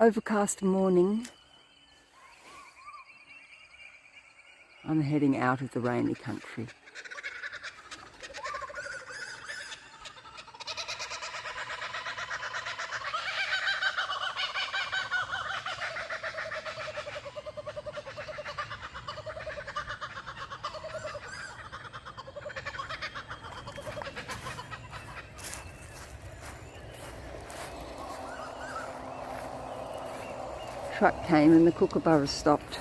Overcast morning. I'm heading out of the rainy country. Truck came and the kookaburras stopped.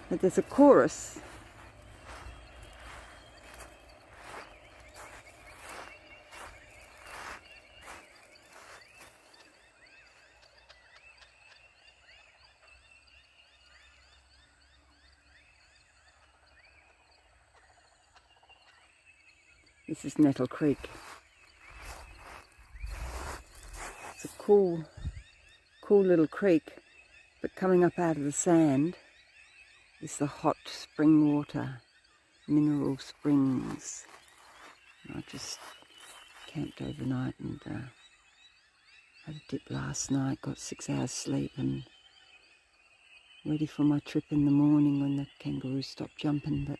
But there's a chorus. This is Nettle Creek. It's a cool little creek, but coming up out of the sand is the hot spring water, mineral springs. I just camped overnight and had a dip last night, got 6 hours sleep and ready for my trip in the morning when the kangaroos stop jumping. But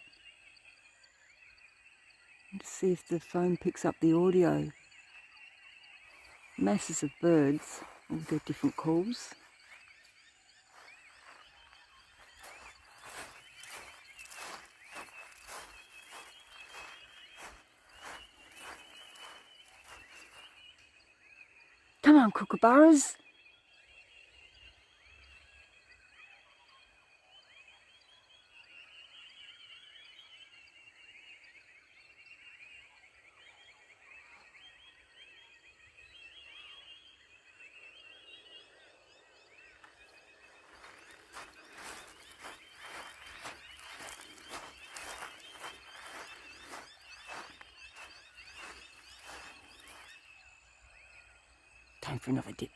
to see if the phone picks up the audio. Masses of birds, all their different calls. Come on, kookaburras. Time for another dip.